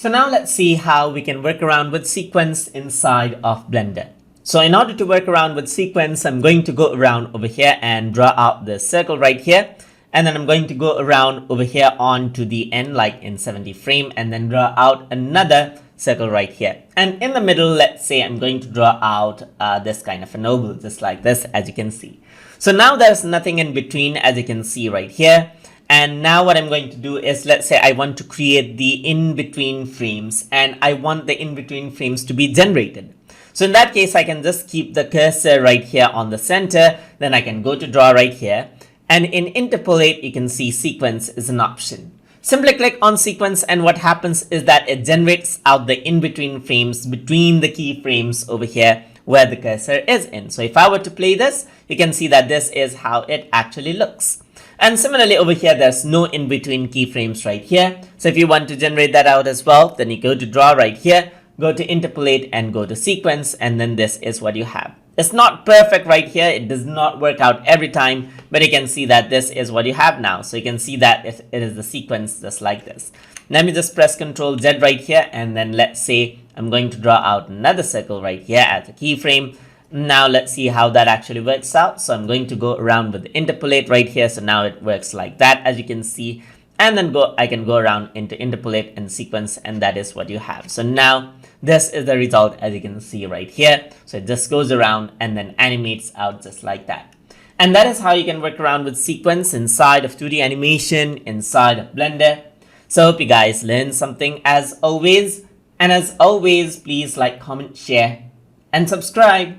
So now let's see how we can work around with sequence inside of Blender. So in order to work around with sequence, I'm going to go around over here and draw out the circle right here. And then I'm going to go around over here on to the end, like in 70 frame, and then draw out another circle right here. And in the middle, let's say I'm going to draw out this kind of an oval, just like this, as you can see. So now there's nothing in between, as you can see right here. And now what I'm going to do is, let's say I want to create the in-between frames, and I want the in-between frames to be generated. So in that case, I can just keep the cursor right here on the center. Then I can go to draw right here. And in interpolate, you can see sequence is an option. Simply click on sequence, and what happens is that it generates out the in-between frames between the keyframes over here where the cursor is in. So if I were to play this, you can see that this is how it actually looks. And similarly over here, there's no in-between keyframes right here. So if you want to generate that out as well, then you go to draw right here, go to interpolate and go to sequence, and then this is what you have. It's not perfect right here. It does not work out every time, but you can see that this is what you have now. So you can see that it is the sequence just like this. Let me just press Ctrl Z right here, and then let's say I'm going to draw out another circle right here as a keyframe. Now let's see how that actually works out. So I'm going to go around with the interpolate right here. So now it works like that, as you can see. And then I can go around into interpolate and sequence, and that is what you have. So now this is the result, as you can see right here. So it just goes around and then animates out just like that. And that is how you can work around with sequence inside of 2D animation, inside of Blender. So I hope you guys learned something as always. And as always, please like, comment, share, and subscribe.